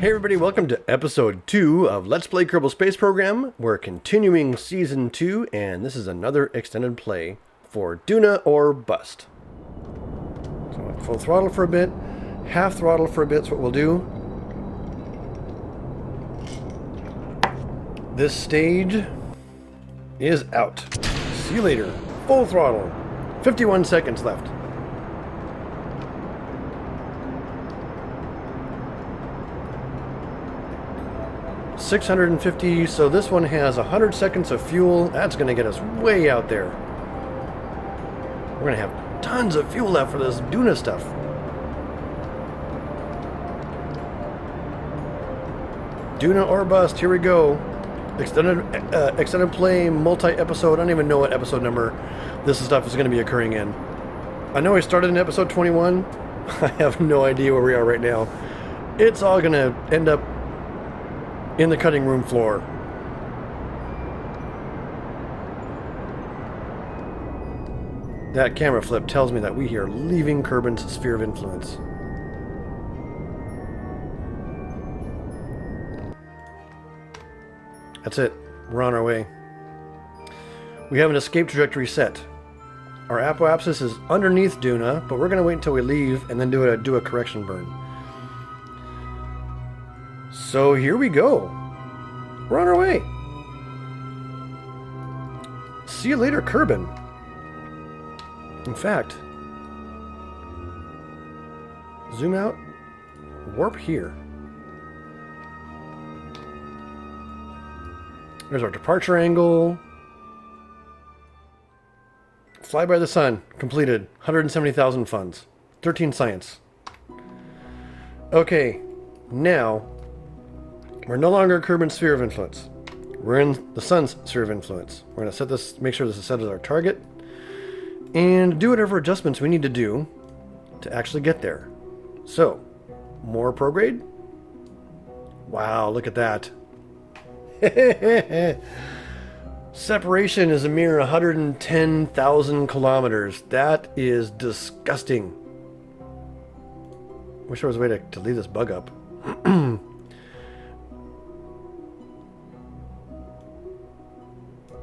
Hey everybody, welcome to episode 2 of Let's Play Kerbal Space Program. We're continuing season 2, and this is another extended play for Duna or Bust. So full throttle for a bit, half throttle for a bit is what we'll do. This stage is out. See you later. Full throttle. 51 seconds left. $650, so this one has 100 seconds of fuel. That's going to get us way out there. We're going to have tons of fuel left for this Duna stuff. Duna or Bust, here we go. Extended play, multi-episode. I don't even know what episode number this stuff is going to be occurring in. I know I started in episode 21. I have no idea where we are right now. It's all going to end up in the cutting room floor. That camera flip tells me that we are leaving Kerbin's sphere of influence. That's it. We're on our way. We have an escape trajectory set. Our apoapsis is underneath Duna, but we're going to wait until we leave and then do a correction burn. So here we go. We're on our way. See you later, Kerbin. In fact, zoom out, warp here. There's our departure angle. Fly by the sun, completed. 170,000 funds. 13 science. Okay, now we're no longer Kerbin's sphere of influence. We're in the sun's sphere of influence. We're going to set this, make sure this is set as our target, and do whatever adjustments we need to do to actually get there. So, more prograde. Wow, look at that. Separation is a mere 110,000 kilometers. That is disgusting. Wish there was a way to leave this bug up.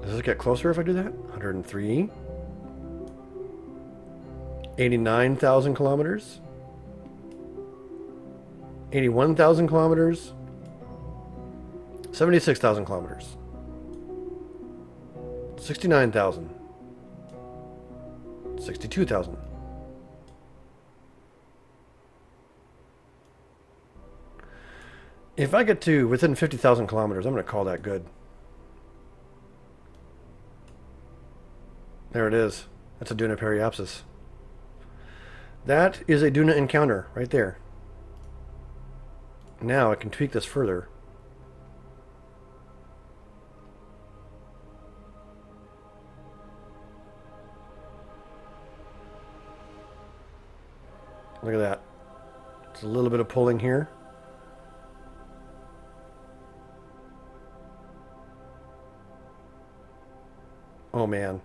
Does it get closer if I do that? 103. 89,000 kilometers. 81,000 kilometers. 76,000 kilometers. 69,000. 62,000. If I get to within 50,000 kilometers, I'm going to call that good. There it is. That's a Duna periapsis. That is a Duna encounter right there. Now I can tweak this further. Look at that. It's a little bit of pulling here. Oh man.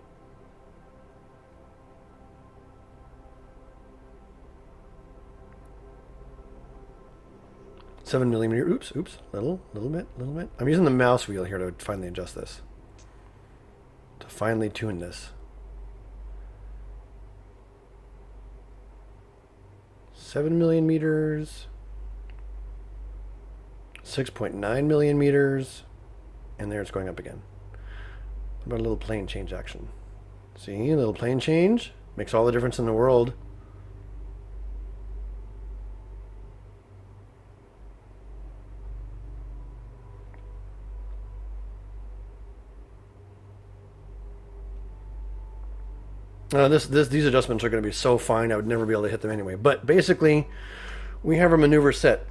7mm. Oops. Little bit. I'm using the mouse wheel here to finally adjust this. To finally tune this. 7mm. 6.9 million meters. And there it's going up again. What about a little plane change action? See, a little plane change makes all the difference in the world. These adjustments are going to be so fine, I would never be able to hit them anyway. But basically, we have our maneuver set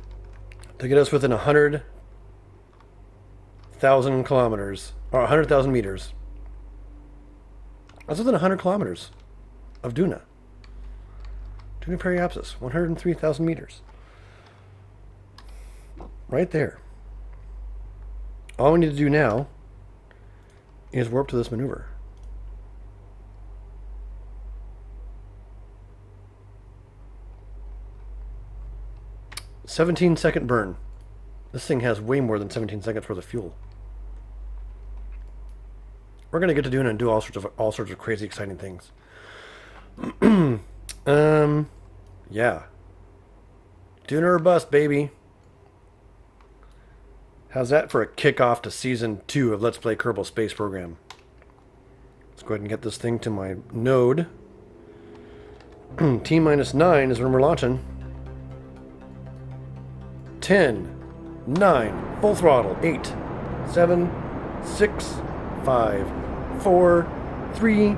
to get us within 100,000 kilometers, or 100,000 meters. That's within 100 kilometers of Duna. Duna periapsis, 103,000 meters. Right there. All we need to do now is warp to this maneuver. 17-second burn. This thing has way more than 17 seconds worth of fuel. We're gonna get to Duna and do all sorts of crazy exciting things. Yeah. Duna or bust, baby. How's that for a kickoff to season 2 of Let's Play Kerbal Space Program? Let's go ahead and get this thing to my node. T-9 is when we're launching. 10, 9, full throttle, 8, 7, 6, 5, 4, 3,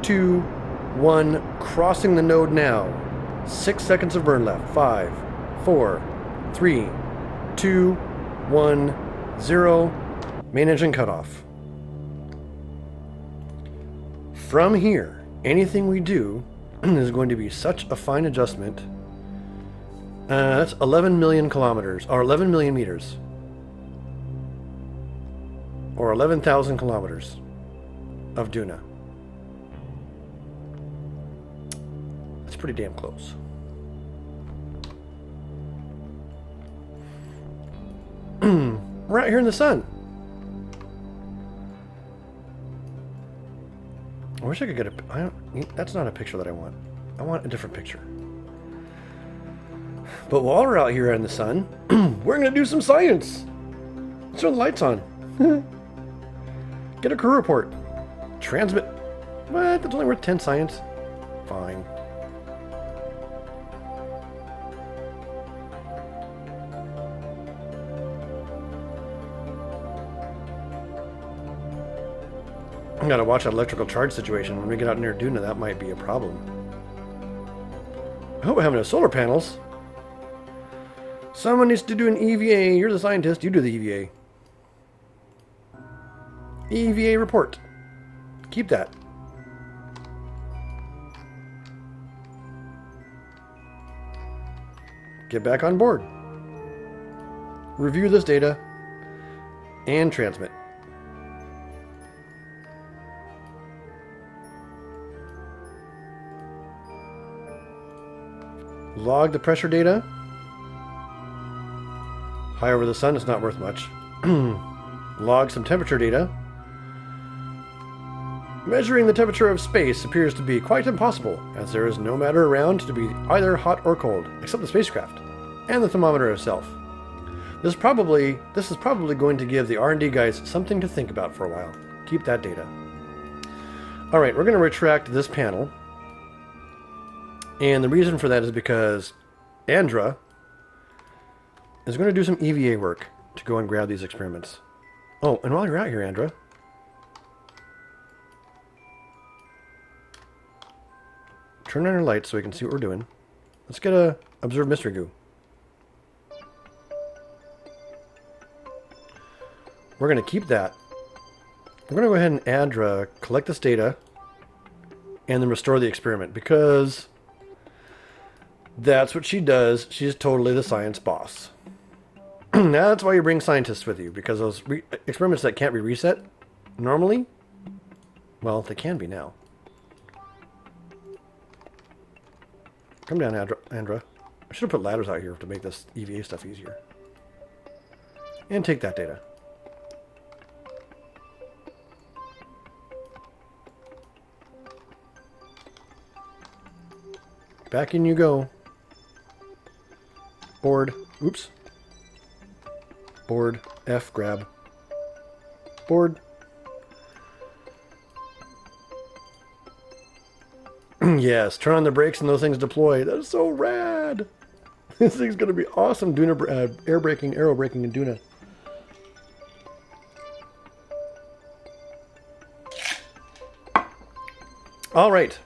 2, 1, crossing the node now. 6 seconds of burn left. 5, 4, 3, 2, 1, 0. Main engine cutoff. From here, anything we do is going to be such a fine adjustment. That's 11 million kilometers, or 11 million meters. Or 11,000 kilometers of Duna. That's pretty damn close. We're out here in the sun. I wish I could get a... that's not a picture that I want. I want a different picture. But while we're out here in the sun, we're going to do some science. Let's turn the lights on. Get a crew report. Transmit. What? That's only worth 10 science. Fine. I gotta watch that electrical charge situation. When we get out near Duna, that might be a problem. I hope we have no solar panels. Someone needs to do an EVA. You're the scientist. You do the EVA. EVA report. Keep that. Get back on board. Review this data. And transmit. Log the pressure data. High over the sun is not worth much. Log some temperature data. Measuring the temperature of space appears to be quite impossible, as there is no matter around to be either hot or cold, except the spacecraft, and the thermometer itself. This is probably going to give the R&D guys something to think about for a while. Keep that data. Alright, we're going to retract this panel. And the reason for that is because Andra is going to do some EVA work to go and grab these experiments. Oh, and while you're out here, Andra, turn on your lights so we can see what we're doing. Let's get a observe mystery goo. We're going to keep that. We're going to go ahead and Andra collect this data and then restore the experiment, because that's what she does. She's totally the science boss. That's why you bring scientists with you, because those experiments that can't be reset normally, well, they can be now. Come down, Andra. I should have put ladders out here to make this EVA stuff easier. And take that data. Back in you go. Board. Oops. Board. F. Grab. Board. Yes, turn on the brakes and those things deploy. That is so rad. This thing's going to be awesome. Duna, aero braking in Duna. All right.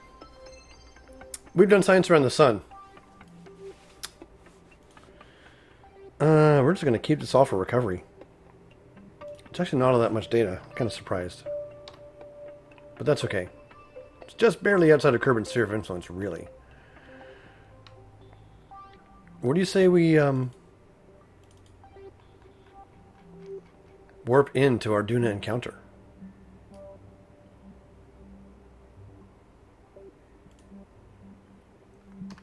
We've done science around the sun. We're just going to keep this all for recovery. It's actually not all that much data. I'm kind of surprised. But that's okay. It's just barely outside of Kerbin's sphere of influence, really. What do you say we warp into our Duna encounter?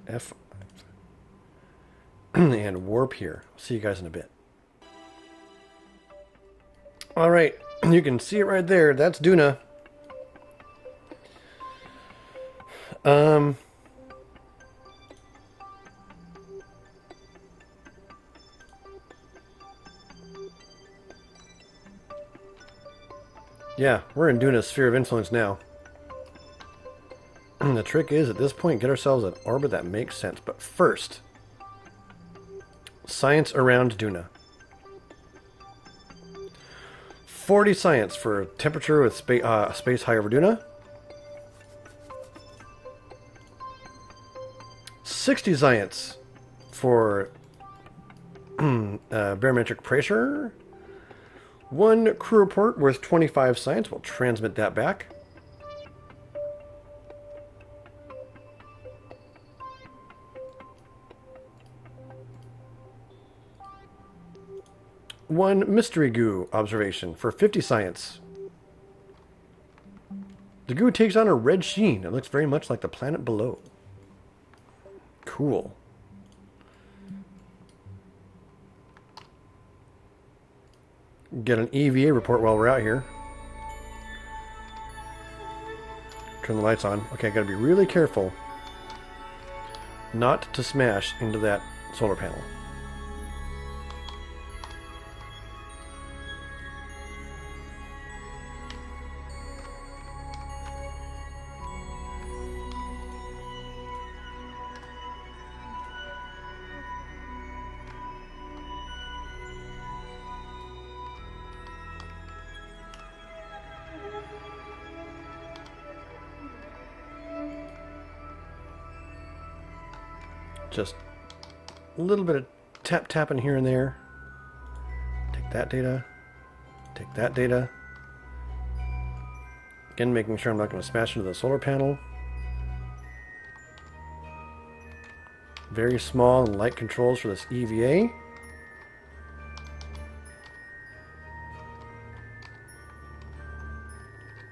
F and warp here. See you guys in a bit. Alright, you can see it right there. That's Duna. Yeah, we're in Duna's sphere of influence now. The trick is, at this point, get ourselves an orbit that makes sense. But first, science around Duna. 40 science for temperature with space high over Duna. 60 science for barometric pressure. 1 crew report worth 25 science. We'll transmit that back. One mystery goo observation for 50 science. The goo takes on a red sheen. It looks very much like the planet below. Cool. Get an EVA report while we're out here. Turn the lights on. Okay, I gotta be really careful not to smash into that solar panel. Just a little bit of tapping here and there. Take that data. Take that data. Again, making sure I'm not going to smash into the solar panel. Very small and light controls for this EVA.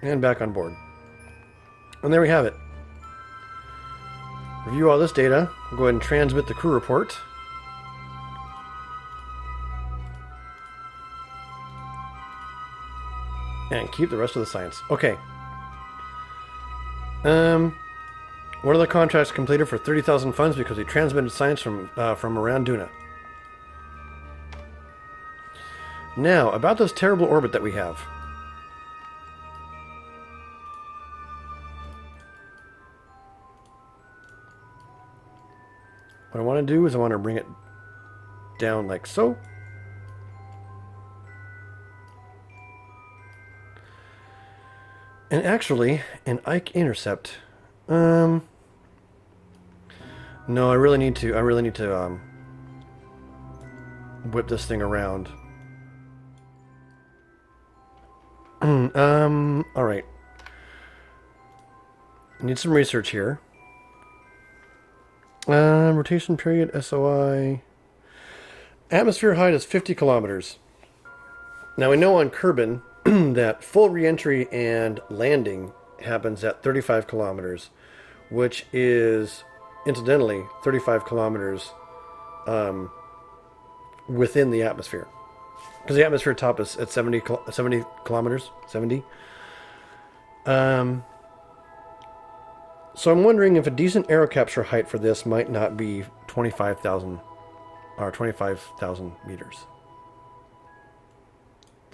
And back on board. And there we have it. Review all this data. We'll go ahead and transmit the crew report. And keep the rest of the science. Okay. One of the contracts completed for 30,000 funds because we transmitted science from around Duna. Now, about this terrible orbit that we have. What I want to do is I want to bring it down like so. And actually, an Ike intercept. No, I really need to whip this thing around. All right. Need some research here. Rotation period, SOI. Atmosphere height is 50 kilometers. Now we know on Kerbal that full re-entry and landing happens at 35 kilometers, which is, incidentally, 35 kilometers within the atmosphere. Because the atmosphere top is at 70 kilometers. 70. So I'm wondering if a decent aero capture height for this might not be 25,000 or 25,000 meters.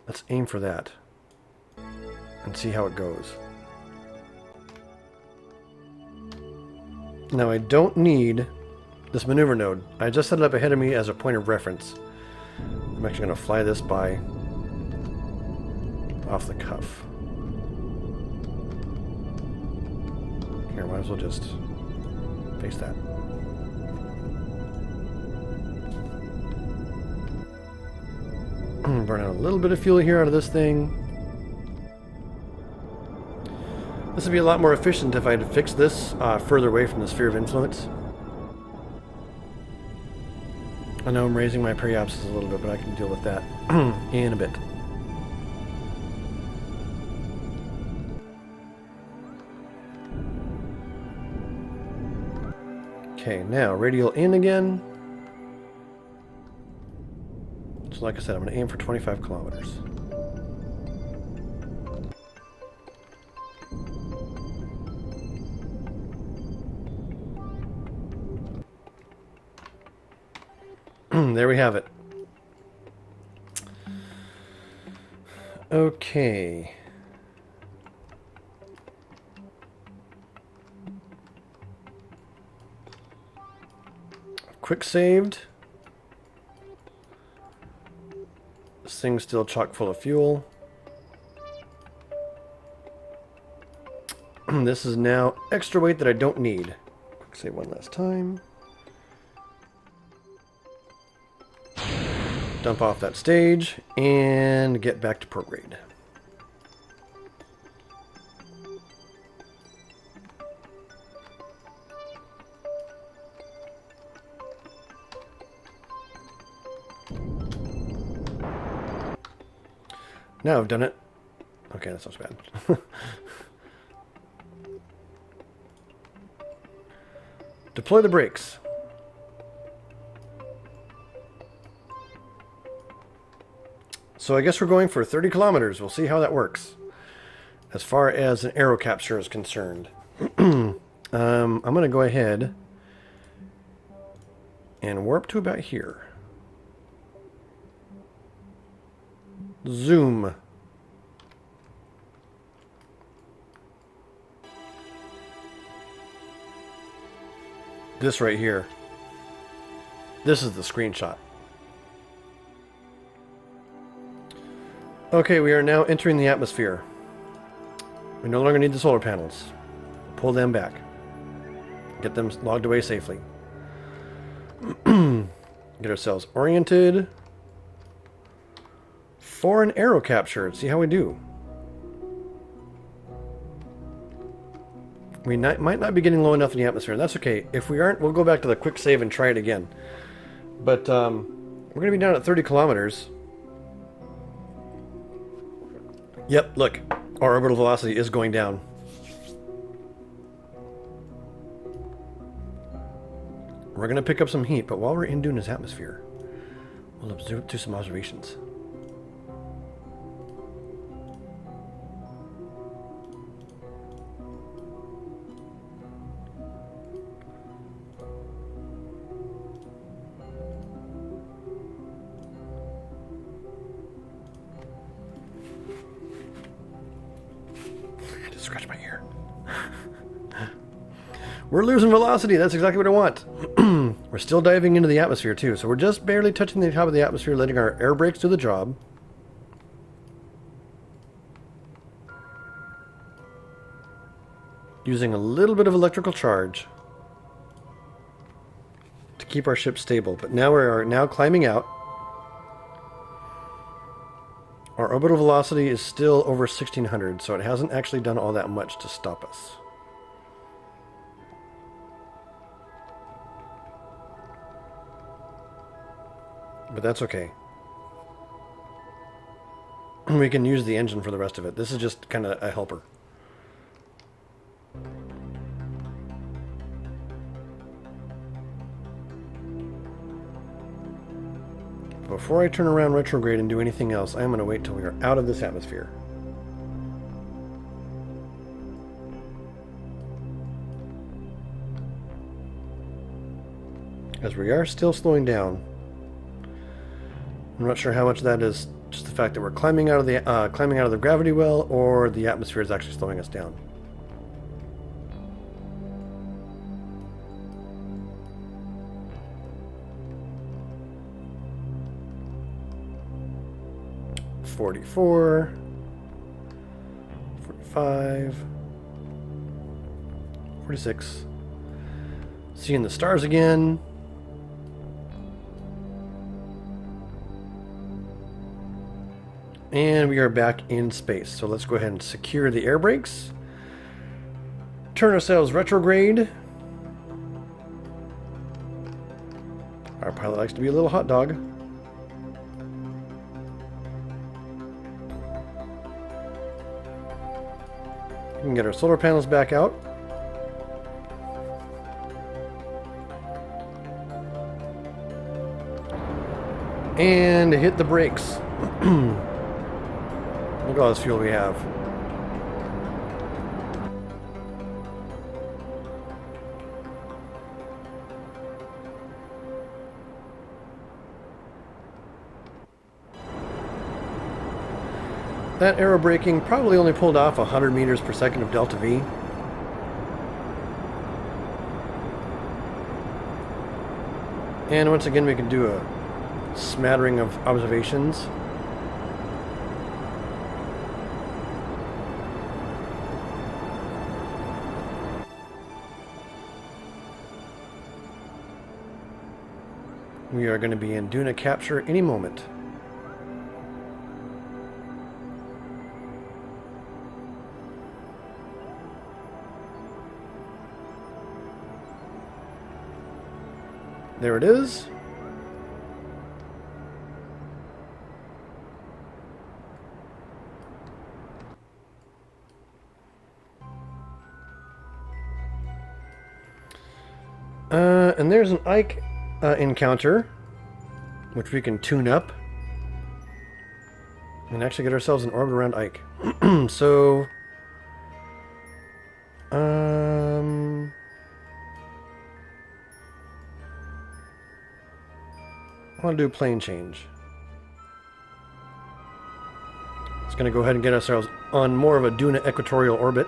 Let's aim for that and see how it goes. Now I don't need this maneuver node. I just set it up ahead of me as a point of reference. I'm actually going to fly this by off the cuff. Here, might as well just face that. Burn out a little bit of fuel here out of this thing. This would be a lot more efficient if I had fixed this further away from the sphere of influence. I know I'm raising my periapsis a little bit, but I can deal with that in a bit. Okay, now radial in again. So like I said, I'm going to aim for 25 kilometers. There we have it. Okay. Quick saved. This thing's still chock full of fuel. This is now extra weight that I don't need. Quick save one last time. Dump off that stage and get back to prograde. Now I've done it. Okay, that's not so bad. Deploy the brakes. So I guess we're going for 30 kilometers. We'll see how that works. As far as an aero capture is concerned. I'm going to go ahead and warp to about here. Zoom. This right here. This is the screenshot. Okay, we are now entering the atmosphere. We no longer need the solar panels. Pull them back. Get them logged away safely. Get ourselves oriented for an aero capture. See how we do. We might not be getting low enough in the atmosphere. That's okay. If we aren't, we'll go back to the quick save and try it again. But we're going to be down at 30 kilometers. Yep, look. Our orbital velocity is going down. We're going to pick up some heat, but while we're in Duna's atmosphere, we'll do some observations. Scratch my ear. We're losing velocity. That's exactly what I want. We're still diving into the atmosphere too, so we're just barely touching the top of the atmosphere, letting our air brakes do the job. Using a little bit of electrical charge to keep our ship stable. But now we are now climbing out. Our orbital velocity is still over 1600, so it hasn't actually done all that much to stop us. But that's okay. We can use the engine for the rest of it. This is just kind of a helper. Before I turn around retrograde and do anything else, I am going to wait till we are out of this atmosphere. As we are still slowing down. I'm not sure how much that is just the fact that we're climbing out of the gravity well, or the atmosphere is actually slowing us down. $44, $45, $46. Seeing the stars again. And we are back in space. So let's go ahead and secure the air brakes. Turn ourselves retrograde. Our pilot likes to be a little hot dog. We can get our solar panels back out. And hit the brakes. Look at all this fuel we have. That aero braking probably only pulled off 100 meters per second of delta V. And once again, we can do a smattering of observations. We are going to be in Duna capture any moment. There it is. And there's an Ike encounter, which we can tune up and actually get ourselves in orbit around Ike. So, I want to do a plane change. It's going to go ahead and get ourselves on more of a Duna equatorial orbit.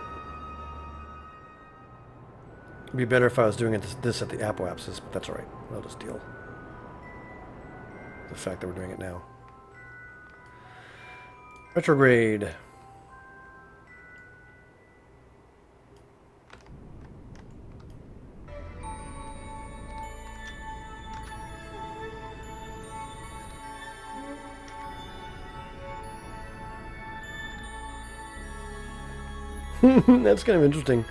It'd be better if I was doing this at the apoapsis, but that's alright. We'll just deal with the fact that we're doing it now. Retrograde. That's kind of interesting.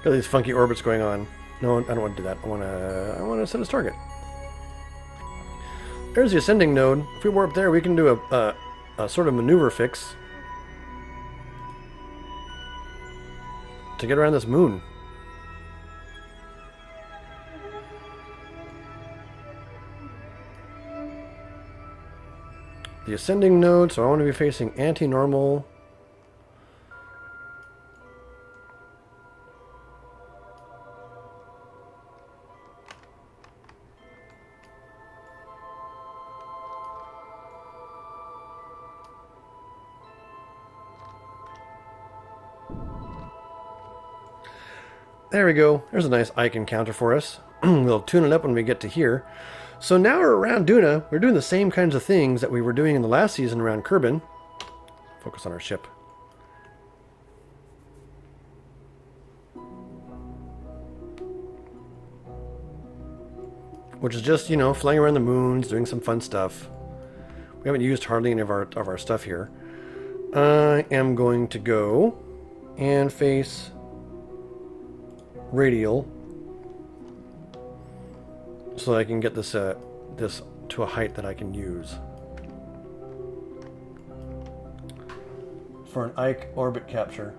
Got these funky orbits going on. No, I don't want to do that. I want to set a target. There's the ascending node. If we warp there, we can do a sort of maneuver fix to get around this moon. The ascending node, so I want to be facing anti-normal. There we go. There's a nice Ike encounter for us. We'll tune it up when we get to here. So now we're around Duna. We're doing the same kinds of things that we were doing in the last season around Kerbal. Focus on our ship. Which is just, flying around the moons, doing some fun stuff. We haven't used hardly any of our stuff here. I am going to go and face radial so that I can get this this to a height that I can use for an Ike orbit capture,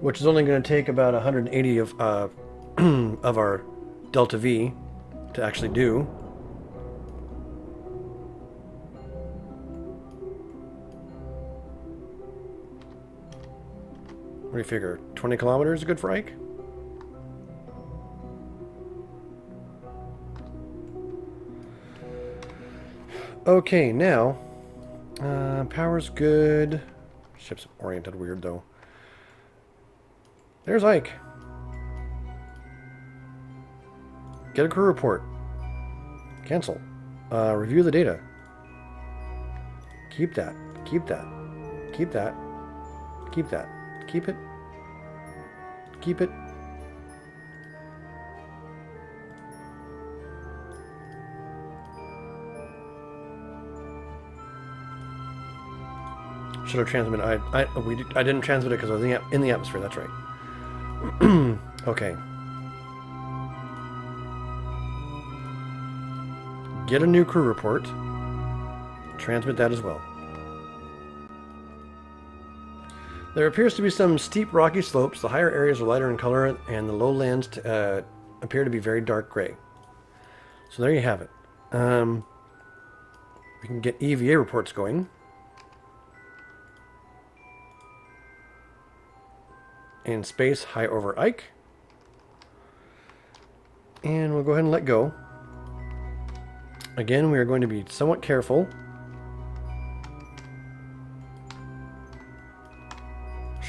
which is only going to take about 180 of of our delta V to actually do. What do you figure? 20 kilometers is good for Ike? Okay, now power's good. Ship's oriented weird though. There's Ike. Get a crew report. Cancel. Review the data. Keep that. Keep that. Keep that. Keep that. Keep it. Keep it. Should have transmitted. I didn't transmit it because I was in the atmosphere. That's right. Okay. Get a new crew report. Transmit that as well. There appears to be some steep rocky slopes. The higher areas are lighter in color, and the lowlands appear to be very dark gray. So there you have it. We can get EVA reports going. In space, high over Ike. And we'll go ahead and let go. Again, we are going to be somewhat careful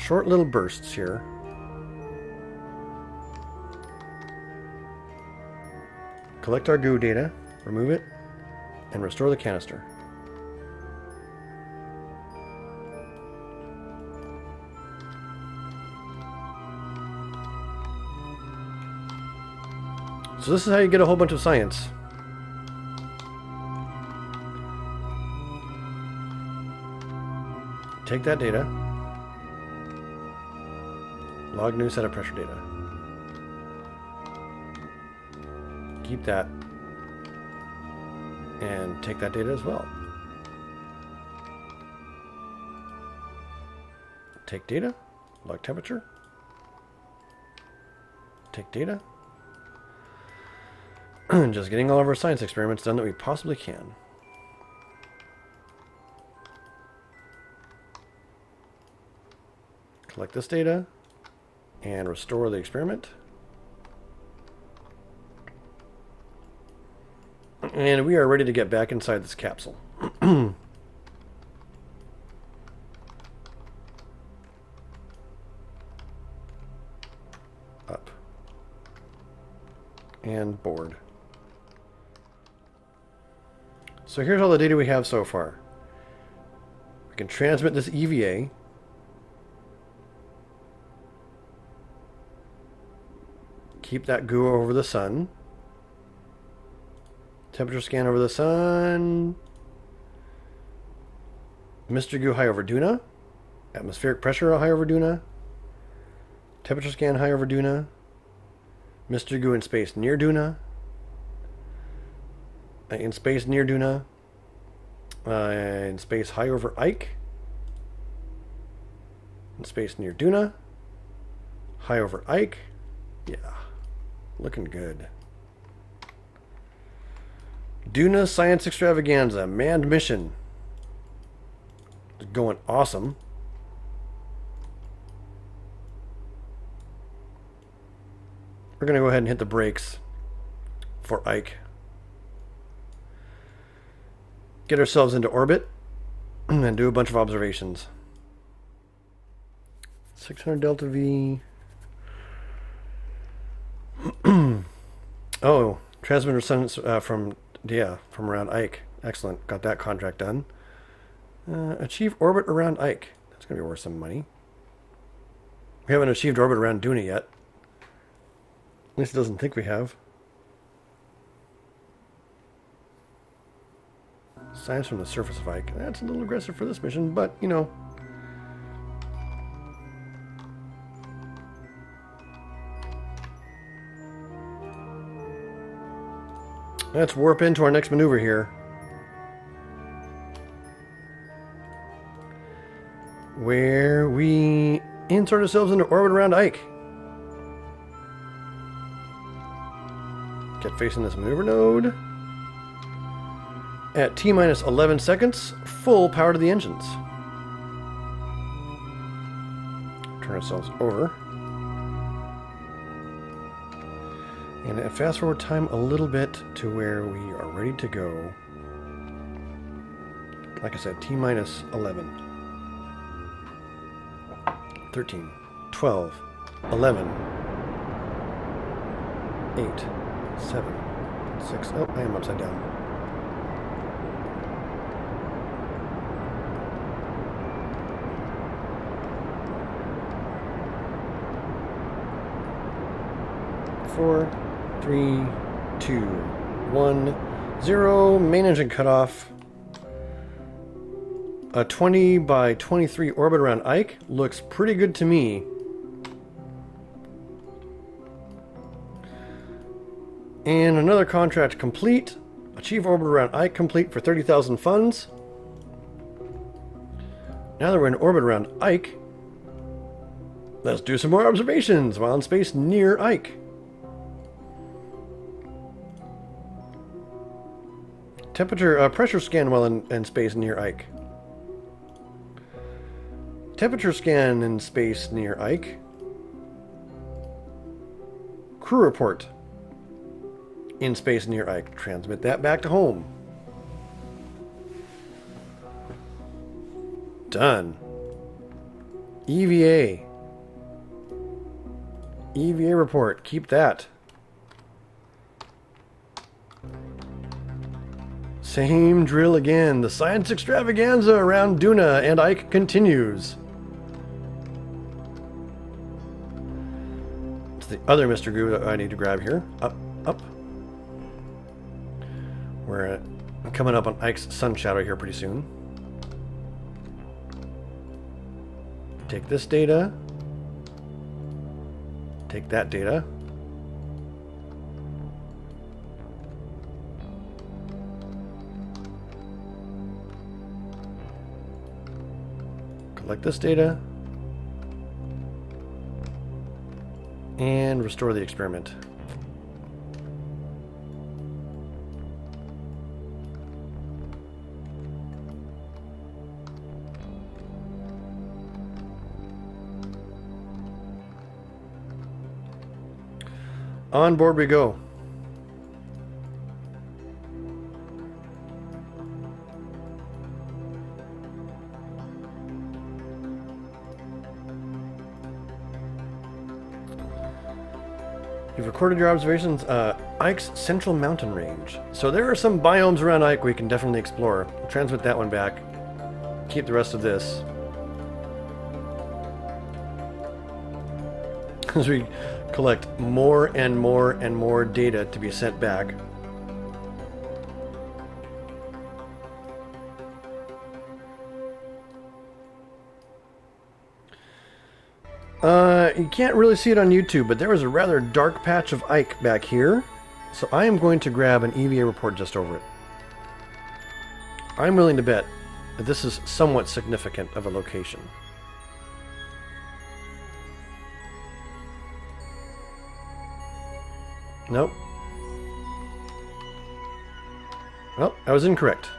short little bursts here. Collect our goo data, remove it, and restore the canister. So this is how you get a whole bunch of science. Take that data. Log new set of pressure data. Keep that. And take that data as well. Take data. Log temperature. Take data. Just getting all of our science experiments done that we possibly can. Collect this data and restore the experiment. And we are ready to get back inside this capsule. Up. And board. So here's all the data we have so far. We can transmit this EVA. Keep that goo over the sun. Temperature scan over the sun. Mr. Goo high over Duna. Atmospheric pressure high over Duna. Temperature scan high over Duna. Mr. Goo in space near Duna. In space near Duna. In space high over Ike. In space near Duna. High over Ike. Yeah. Looking good. Duna Science Extravaganza. Manned mission. It's going awesome. We're going to go ahead and hit the brakes for Ike. Get ourselves into orbit and do a bunch of observations. 600 Delta V. Oh, transmitter sends from around Ike. Excellent. Got that contract done. Achieve orbit around Ike. That's going to be worth some money. We haven't achieved orbit around Duna yet. At least it doesn't think we have. Science from the surface of Ike. That's a little aggressive for this mission, but, you know. Let's warp into our next maneuver here. Where we insert ourselves into orbit around Ike. Get facing this maneuver node. At T-minus 11 seconds, full power to the engines. Turn ourselves over. And fast forward time a little bit to where we are ready to go. Like I said, T-minus 11. 13. 12. 11. 8. 7. 6. Oh, I am upside down. 4, 3, 2, 1, 0. Main engine cutoff. A 20 by 23 orbit around Ike looks pretty good to me. And another contract complete. Achieve orbit around Ike complete for 30,000 funds. Now that we're in orbit around Ike, let's do some more observations while in space near Ike. Temperature, pressure scan while in space near Ike. Temperature scan in space near Ike. Crew report in space near Ike. Transmit that back to home. Done. EVA. EVA report. Keep that. Same drill again. The science extravaganza around Duna and Ike continues. It's the other Mr. Goo that I need to grab here. Up, up. We're coming up on Ike's sun shadow here pretty soon. Take this data. Take that data. Collect this data. And restore the experiment. On board we go. You've recorded your observations. Ike's Central Mountain Range. So there are some biomes around Ike we can definitely explore. We'll transmit that one back. Keep the rest of this. As we collect more and more and more data to be sent back. You can't really see it on YouTube, but there was a rather dark patch of Ike back here. So I am going to grab an EVA report just over it. I'm willing to bet that this is somewhat significant of a location. Nope. Well, I was incorrect.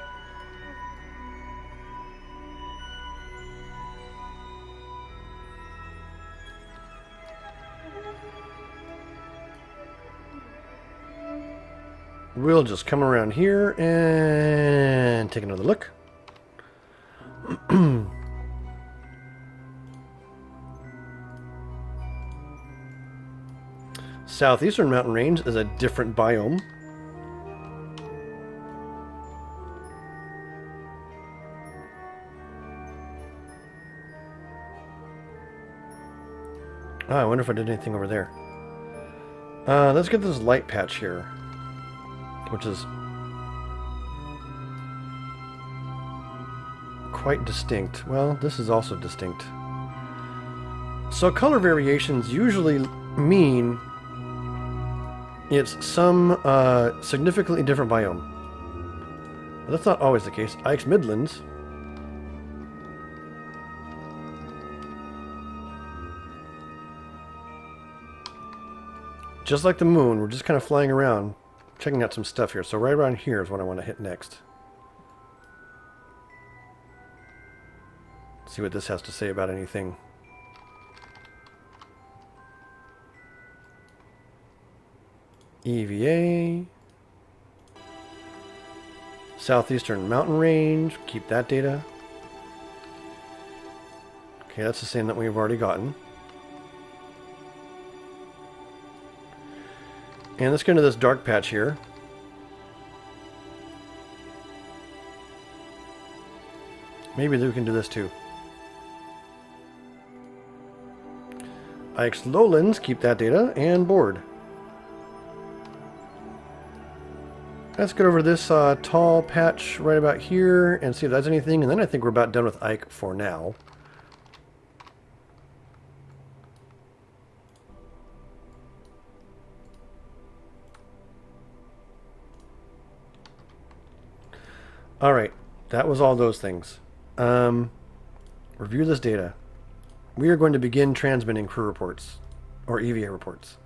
We'll just come around here and take another look. Southeastern Mountain Range is a different biome. I wonder if I did anything over there. Let's get this light patch here, which is quite distinct. Well, this is also distinct. So color variations usually mean it's some significantly different biome. But that's not always the case. Ike's Midlands. Just like the moon, we're just kind of flying around, checking out some stuff here. So right around here is what I want to hit next. See what this has to say about anything. EVA. Southeastern Mountain Range. Keep that data. Okay, that's the same that we've already gotten. And let's get into this dark patch here. Maybe we can do this too. Ike's Lowlands, keep that data, and board. Let's get over this tall patch right about here and see if that's anything, and then I think we're about done with Ike for now. Alright, that was all those things. Review this data. We are going to begin transmitting crew reports, or EVA reports.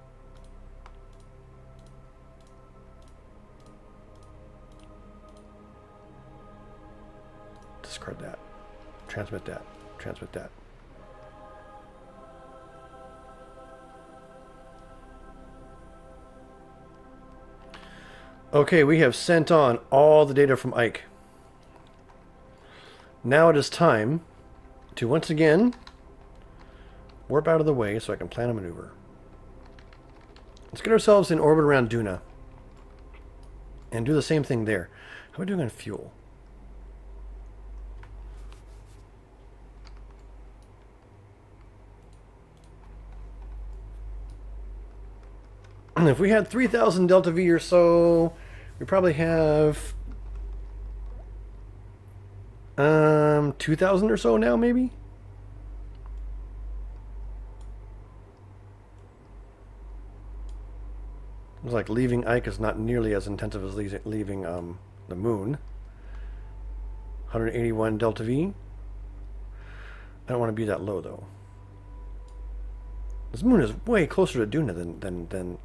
Discard that. Transmit that. Transmit that. Okay, we have sent on all the data from Ike. Now it is time to once again Warp out of the way so I can plan a maneuver. Let's get ourselves in orbit around Duna. And do the same thing there. How are we doing on fuel? If we had 3,000 delta V or so, we probably have 2,000 or so now, maybe? It's like leaving Ike is not nearly as intensive as leaving the moon. 181 delta V. I don't want to be that low, though. This moon is way closer to Duna than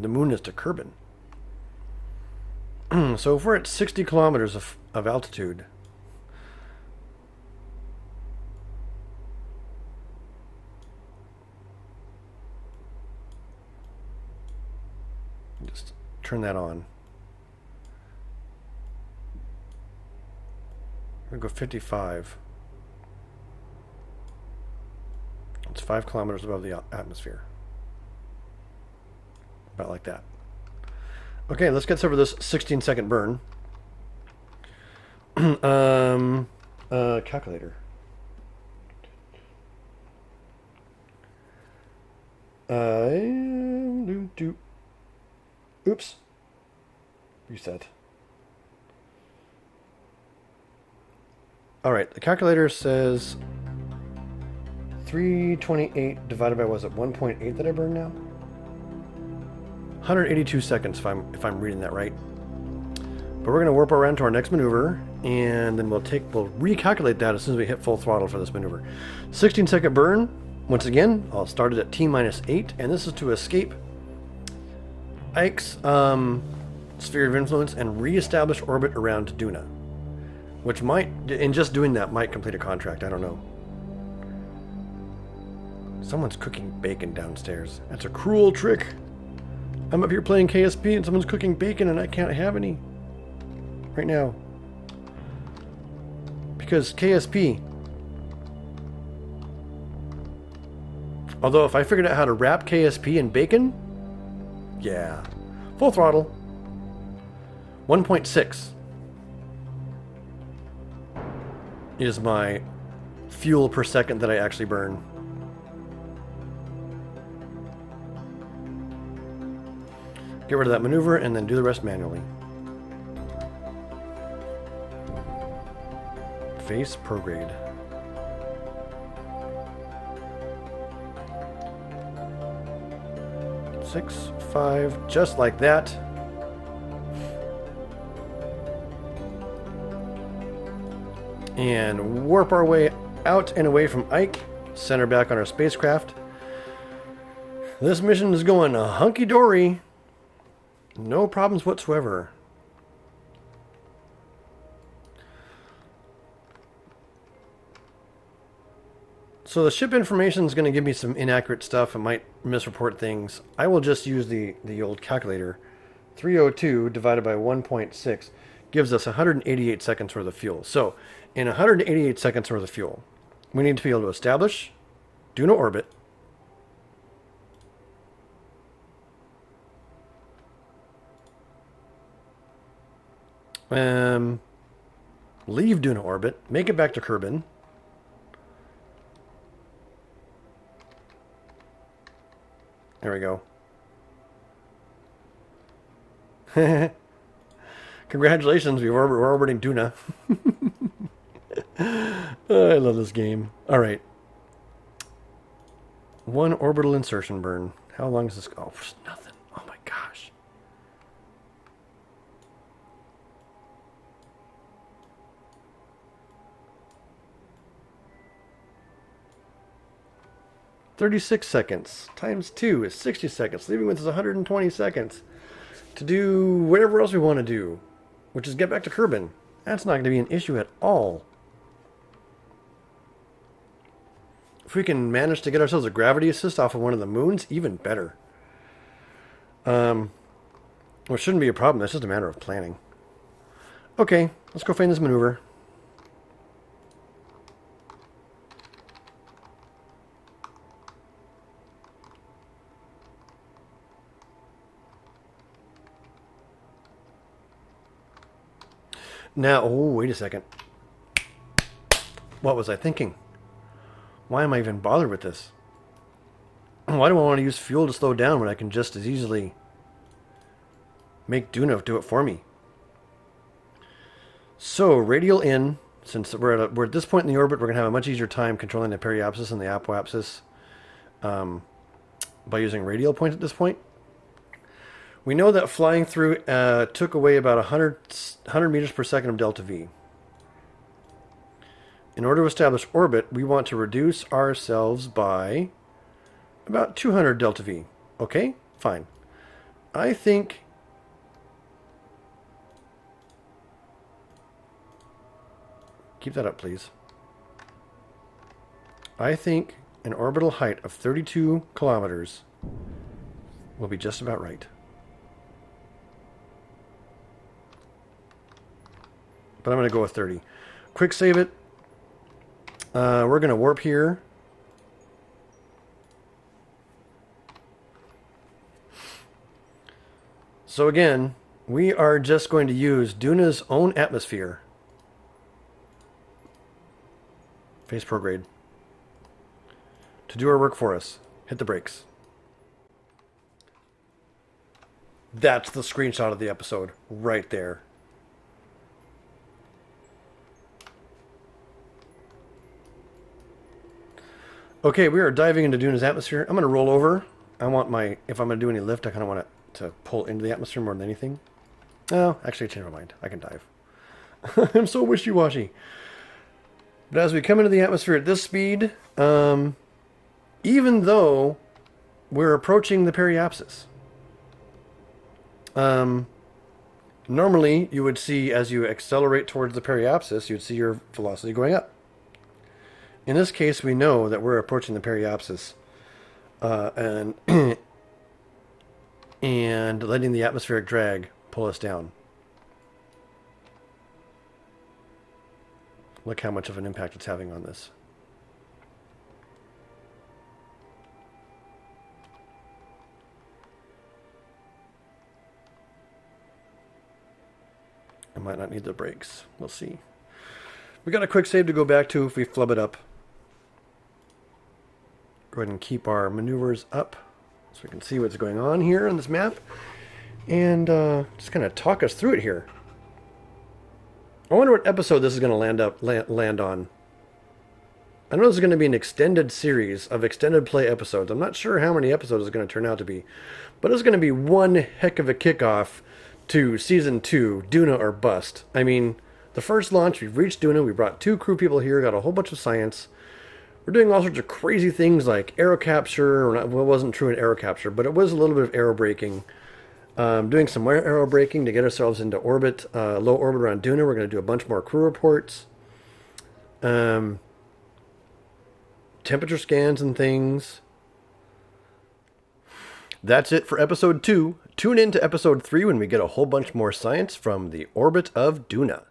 the moon is to Kerbin. So if we're at 60 kilometers of altitude, just turn that on. We're going to go 55. It's 5 kilometers above the atmosphere. About like that. Okay, let's get over this 16-second burn. Calculator. Oops. Reset. Alright, the calculator says 328 divided by, was it 1.8 that I burned now? 182 seconds if I'm reading that right. But we're going to warp around to our next maneuver, and then we'll recalculate that as soon as we hit full throttle for this maneuver. 16-second burn. Once again, I'll start it at T-8, and this is to escape Ike's sphere of influence and reestablish orbit around Duna, which might, in just doing that, might complete a contract. I don't know. Someone's cooking bacon downstairs. That's a cruel trick. I'm up here playing KSP and someone's cooking bacon and I can't have any right now. Because KSP. Although if I figured out how to wrap KSP in bacon, yeah. Full throttle. 1.6 is my fuel per second that I actually burn. Get rid of that maneuver and then do the rest manually. Face prograde. Six, 5, just like that. And warp our way out and away from Ike. Center back on our spacecraft. This mission is going hunky-dory. No problems whatsoever. So the ship information is going to give me some inaccurate stuff. It might misreport things. I will just use the old calculator. 302 divided by 1.6 gives us 188 seconds worth of fuel. So in 188 seconds worth of fuel, we need to be able to establish Duna orbit, leave Duna orbit, make it back to Kerbin, there we go. Congratulations, we're orbiting Duna. I love this game. Alright. 1 orbital insertion burn. How long is this? Oh, nothing. Oh my gosh. $36 seconds times 2 is 60 seconds, leaving with us 120 seconds to do whatever else we want to do, which is get back to Kerbin. That's not going to be an issue at all. If we can manage to get ourselves a gravity assist off of one of the moons, even better. Well, it shouldn't be a problem. It's just a matter of planning. Okay, let's go find this maneuver. Now, oh, wait a second. What was I thinking? Why am I even bothered with this? Why do I want to use fuel to slow down when I can just as easily make Duna do it for me? So, radial in, since we're at this point in the orbit, we're going to have a much easier time controlling the periapsis and the apoapsis by using radial point at this point. We know that flying through took away about 100 meters per second of delta V. In order to establish orbit, we want to reduce ourselves by about 200 delta V. Okay, fine. I think keep that up, please. I think an orbital height of 32 kilometers will be just about right. But I'm going to go with 30. Quick save it. We're going to warp here. So again, we are just going to use Duna's own atmosphere. Phase prograde. To do our work for us. Hit the brakes. That's the screenshot of the episode right there. Okay, we are diving into Duna's atmosphere. I'm going to roll over. I want my, if I'm going to do any lift, I kind of want it to pull into the atmosphere more than anything. Oh, actually, I changed my mind. I can dive. I'm so wishy-washy. But as we come into the atmosphere at this speed, even though we're approaching the periapsis, normally you would see, as you accelerate towards the periapsis, you'd see your velocity going up. In this case, we know that we're approaching the periapsis and and letting the atmospheric drag pull us down. Look how much of an impact it's having on this. I might not need the brakes. We'll see. We got a quick save to go back to if we flub it up. Go ahead and keep our maneuvers up so we can see what's going on here on this map. And just kind of talk us through it here. I wonder what episode this is going to land on. I know this is going to be an extended series of extended play episodes. I'm not sure how many episodes it's going to turn out to be. But it's going to be one heck of a kickoff to Season 2, Duna or Bust. I mean, the first launch, we've reached Duna, we brought 2 crew people here, got a whole bunch of science. We're doing all sorts of crazy things like aero capture. Well, it wasn't true in aero capture, but it was a little bit of aero braking. Doing some more aero braking to get ourselves into orbit, low orbit around Duna. We're going to do a bunch more crew reports. Temperature scans and things. That's it for episode 2. Tune in to episode 3 when we get a whole bunch more science from the orbit of Duna.